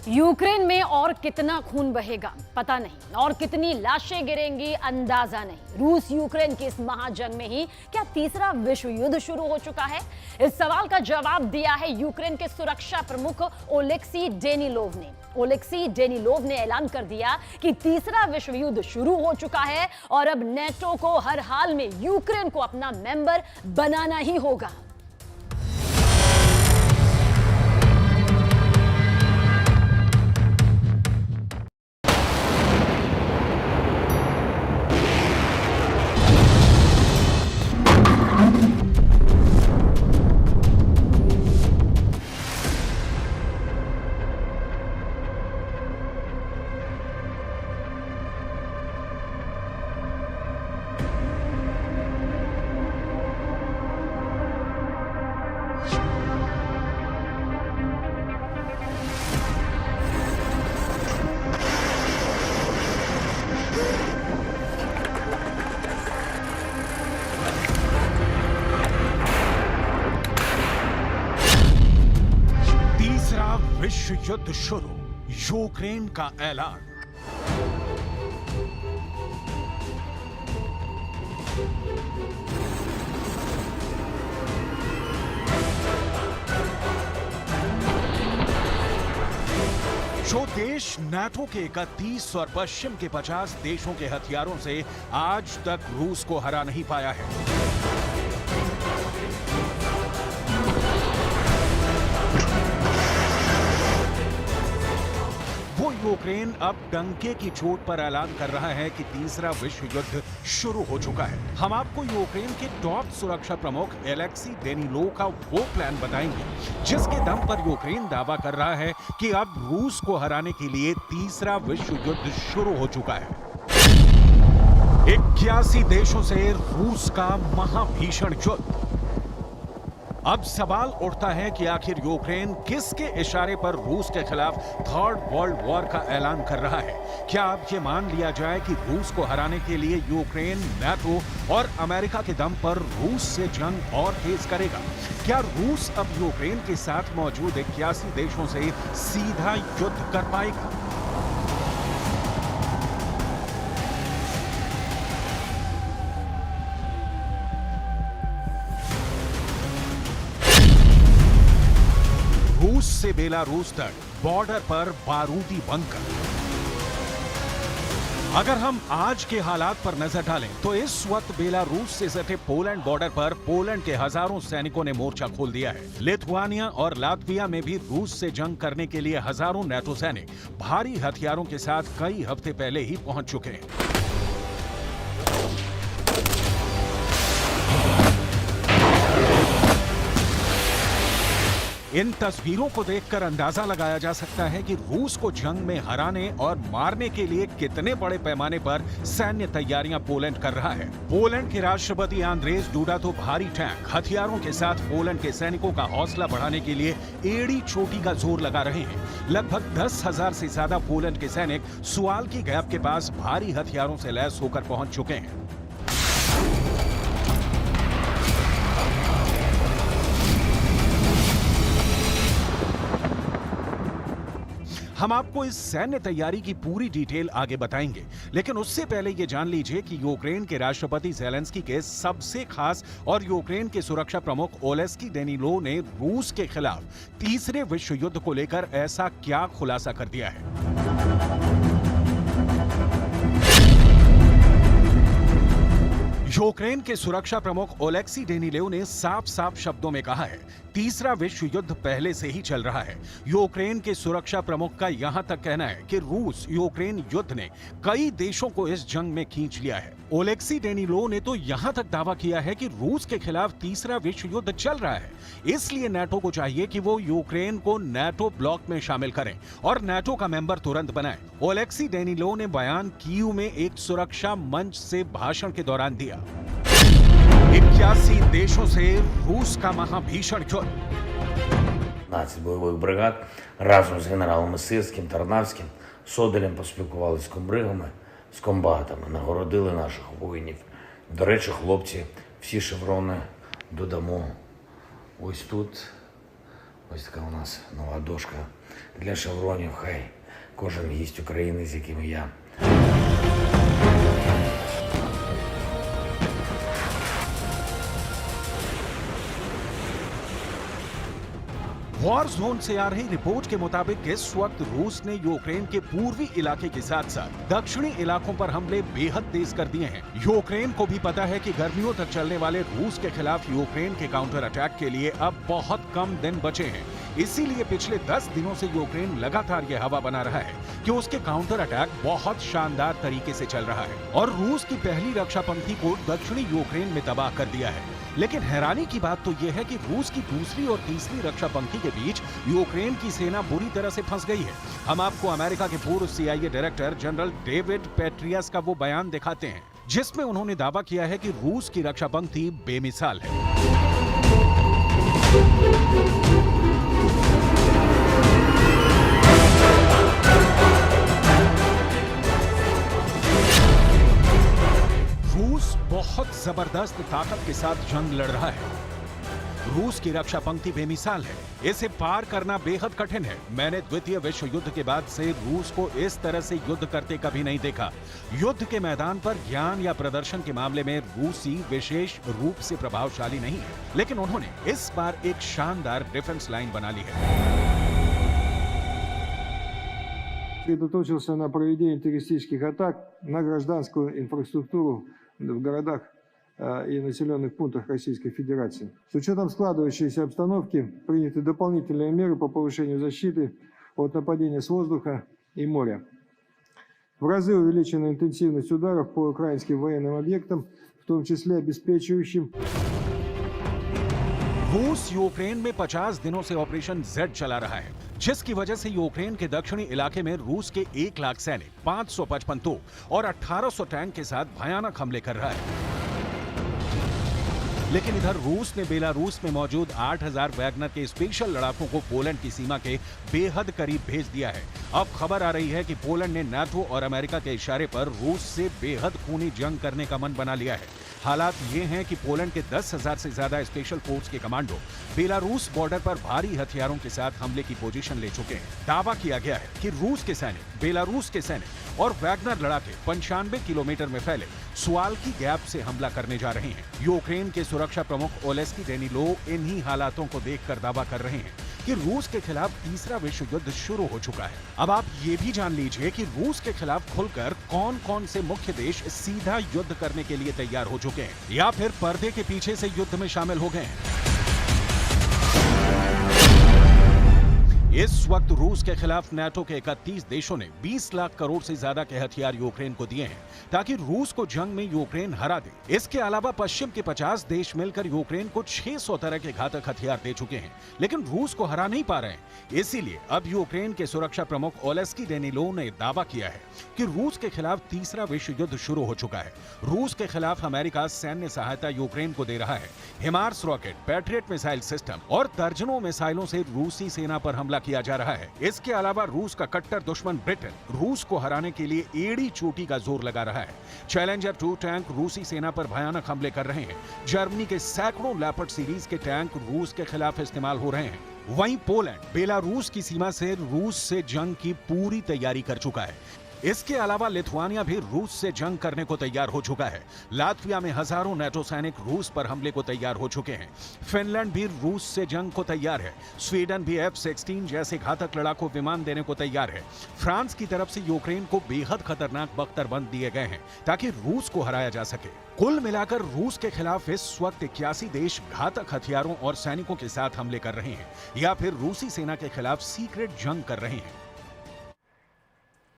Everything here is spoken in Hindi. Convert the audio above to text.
यूक्रेन में और कितना खून बहेगा पता नहीं और कितनी लाशें गिरेंगी अंदाजा नहीं। रूस यूक्रेन की इस महाजंग में ही क्या तीसरा विश्व युद्ध शुरू हो चुका है? इस सवाल का जवाब दिया है यूक्रेन के सुरक्षा प्रमुख ओलेक्सी डेनिलोव ने। ओलेक्सी डेनिलोव ने ऐलान कर दिया कि तीसरा विश्व युद्ध शुरू हो चुका है और अब नेटो को हर हाल में यूक्रेन को अपना मेंबर बनाना ही होगा। विश्व युद्ध शुरू, यूक्रेन का ऐलान। जो देश नाटो के 31 और पश्चिम के 50 देशों के हथियारों से आज तक रूस को हरा नहीं पाया है, वो यूक्रेन अब डंके की चोट पर ऐलान कर रहा है कि तीसरा विश्व युद्ध शुरू हो चुका है। हम आपको यूक्रेन के टॉप सुरक्षा प्रमुख ओलेक्सी डेनिलोव का वो प्लान बताएंगे जिसके दम पर यूक्रेन दावा कर रहा है कि अब रूस को हराने के लिए तीसरा विश्व युद्ध शुरू हो चुका है। 81 देशों से रूस का महाभीषण युद्ध। अब सवाल उठता है कि आखिर यूक्रेन किसके इशारे पर रूस के खिलाफ थर्ड वर्ल्ड वॉर का ऐलान कर रहा है? क्या अब ये मान लिया जाए कि रूस को हराने के लिए यूक्रेन नाटो और अमेरिका के दम पर रूस से जंग और तेज करेगा? क्या रूस अब यूक्रेन के साथ मौजूद 81 देशों से सीधा युद्ध कर पाएगा? रूस से बेलारूस तक बॉर्डर पर बारूदी बंकर। अगर हम आज के हालात पर नजर डालें तो इस वक्त बेलारूस से सटे पोलैंड बॉर्डर पर पोलैंड के हजारों सैनिकों ने मोर्चा खोल दिया है। लिथुआनिया और लातविया में भी रूस से जंग करने के लिए हजारों नाटो सैनिक भारी हथियारों के साथ कई हफ्ते पहले ही पहुंच चुके हैं। इन तस्वीरों को देखकर अंदाजा लगाया जा सकता है कि रूस को जंग में हराने और मारने के लिए कितने बड़े पैमाने पर सैन्य तैयारियां पोलैंड कर रहा है। पोलैंड के राष्ट्रपति आंद्रेज डूडा तो भारी टैंक हथियारों के साथ पोलैंड के सैनिकों का हौसला बढ़ाने के लिए एड़ी चोटी का जोर लगा रहे हैं। लगभग 10,000 से ज्यादा पोलैंड के सैनिक सुवाल की गैप के पास भारी हथियारों से लैस होकर पहुंच चुके हैं। हम आपको इस सैन्य तैयारी की पूरी डिटेल आगे बताएंगे, लेकिन उससे पहले ये जान लीजिए कि यूक्रेन के राष्ट्रपति ज़ेलेंस्की के सबसे खास और यूक्रेन के सुरक्षा प्रमुख ओलेक्सी डेनिलोव ने रूस के खिलाफ तीसरे विश्व युद्ध को लेकर ऐसा क्या खुलासा कर दिया है। यूक्रेन के सुरक्षा प्रमुख ओलेक्सी डेनिलोव ने साफ साफ शब्दों में कहा है, तीसरा विश्व युद्ध पहले से ही चल रहा है। यूक्रेन के सुरक्षा प्रमुख का यहां तक कहना है कि रूस यूक्रेन युद्ध ने कई देशों को इस जंग में खींच लिया है। ओलेक्सी डेनिलोव ने तो यहां तक दावा किया है कि रूस के खिलाफ तीसरा विश्व युद्ध चल रहा है, इसलिए नाटो को चाहिए कि वो यूक्रेन को नाटो ब्लॉक में शामिल करें और नाटो का मेंबर तुरंत बनाएं। ओलेक्सी डेनिलोव ने बयान कीव में एक सुरक्षा मंच से भाषण के दौरान दिया। 81 देशों से रूस का महाभीषण युद्ध। 15 бойових бригад разом з генералами Сирським, Тарнавським, Соболєм поспілкувалися з комбригами, з комбатами, нагородили наших воїнів. До речі, хлопці, всі шеврони додамо ось тут. Ось така у нас нова дошка для шевронів. Хай кожен гість України, з яким я वॉर जोन से आ रही रिपोर्ट के मुताबिक इस वक्त रूस ने यूक्रेन के पूर्वी इलाके के साथ साथ दक्षिणी इलाकों पर हमले बेहद तेज कर दिए हैं। यूक्रेन को भी पता है कि गर्मियों तक चलने वाले रूस के खिलाफ यूक्रेन के काउंटर अटैक के लिए अब बहुत कम दिन बचे हैं। इसीलिए पिछले 10 दिनों से यूक्रेन लगातार यह हवा बना रहा है कि उसके काउंटर अटैक बहुत शानदार तरीके से चल रहा है और रूस की पहली रक्षा पंक्ति को दक्षिणी यूक्रेन में तबाह कर दिया है। लेकिन हैरानी की बात तो यह है कि रूस की दूसरी और तीसरी रक्षा पंक्ति के बीच यूक्रेन की सेना बुरी तरह से फंस गई है। हम आपको अमेरिका के पूर्व CIA director general David Petraeus का वो बयान दिखाते हैं जिसमें उन्होंने दावा किया है कि रूस की रक्षा पंक्ति बेमिसाल है। रूस बहुत जबरदस्त ताकत के साथ जंग लड़ रहा है। रूस की रक्षा पंक्ति बेमिसाल है, इसे पार करना बेहद कठिन है। मैंने द्वितीय विश्व युद्ध के बाद से रूस को इस तरह से युद्ध करते कभी नहीं देखा। युद्ध के मैदान पर ज्ञान या प्रदर्शन के मामले में रूसी विशेष रूप से प्रभावशाली नहीं है, लेकिन उन्होंने इस बार एक शानदार डिफेंस लाइन बना ली है। Сосредоточился на проведении террористических атак на гражданскую инфраструктуру в городах и населенных пунктах Российской Федерации. С учетом складывающейся обстановки приняты дополнительные меры по повышению защиты от нападения с воздуха и моря. В разы увеличена интенсивность ударов по украинским военным объектам, в том числе обеспечивающим रूस यूक्रेन में 50 दिनों से ऑपरेशन जेड चला रहा है, जिसकी वजह से यूक्रेन के दक्षिणी इलाके में रूस के 1 लाख सैनिक, 555 तोप और 1800 टैंक के साथ भयानक हमले कर रहा है। लेकिन इधर रूस ने बेलारूस में मौजूद 8000 वैगनर के स्पेशल लड़ाकों को पोलैंड की सीमा के बेहद करीब भेज दिया है। अब खबर आ रही है कि पोलैंड ने नाटो और अमेरिका के इशारे पर रूस से बेहद खूनी जंग करने का मन बना लिया है। हालात ये हैं कि पोलैंड के 10,000 से ज्यादा स्पेशल फोर्स के कमांडो बेलारूस बॉर्डर पर भारी हथियारों के साथ हमले की पोजीशन ले चुके हैं। दावा किया गया है कि रूस के सैनिक, बेलारूस के सैनिक और वैगनर लड़ाके 95 किलोमीटर में फैले सुवाल्की गैप से हमला करने जा रहे हैं। यूक्रेन के सुरक्षा प्रमुख ओलेस्की डेनिलोव इन्हीं हालातों को देखकर दावा कर रहे हैं कि रूस के खिलाफ तीसरा विश्व युद्ध शुरू हो चुका है। अब आप ये भी जान लीजिए कि रूस के खिलाफ खुलकर कौन कौन से मुख्य देश सीधा युद्ध करने के लिए तैयार हो चुके हैं या फिर पर्दे के पीछे से युद्ध में शामिल हो गए हैं। इस वक्त रूस के खिलाफ नाटो के 31 देशों ने 20 लाख करोड़ से ज्यादा के हथियार यूक्रेन को दिए हैं ताकि रूस को जंग में यूक्रेन हरा दे। इसके अलावा पश्चिम के 50 देश मिलकर यूक्रेन को 600 तरह के घातक हथियार दे चुके हैं, लेकिन रूस को हरा नहीं पा रहे हैं। इसीलिए अब यूक्रेन के सुरक्षा प्रमुख ओलेस्की डेनिलोव ने दावा किया है कि रूस के खिलाफ तीसरा विश्व युद्ध शुरू हो चुका है। रूस के खिलाफ अमेरिका सैन्य सहायता यूक्रेन को दे रहा है। HIMARS rocket, patriot missile system और दर्जनों मिसाइलों से रूसी सेना पर हमला किया जा रहा है। इसके अलावा रूस का कट्टर दुश्मन ब्रिटेन रूस को हराने के लिए एड़ी चोटी का जोर लगा रहा है। चैलेंजर 2 टैंक रूसी सेना पर भयानक हमले कर रहे हैं। जर्मनी के सैकड़ों लेपर्ड सीरीज के टैंक रूस के खिलाफ इस्तेमाल हो रहे हैं। वहीं पोलैंड बेलारूस की सीमा से रूस से जंग की पूरी तैयारी कर चुका है। इसके अलावा लिथुआनिया भी रूस से जंग करने को तैयार हो चुका है। लातविया में हजारों नाटो सैनिक रूस पर हमले को तैयार हो चुके हैं। फिनलैंड भी रूस से जंग को तैयार है। स्वीडन भी F-16 जैसे घातक लड़ाकू विमान देने को तैयार है। फ्रांस की तरफ से यूक्रेन को बेहद खतरनाक बख्तरबंद दिए गए हैं ताकि रूस को हराया जा सके। कुल मिलाकर रूस के खिलाफ इस वक्त 81 देश घातक हथियारों और सैनिकों के साथ हमले कर रहे हैं या फिर रूसी सेना के खिलाफ सीक्रेट जंग कर रहे हैं।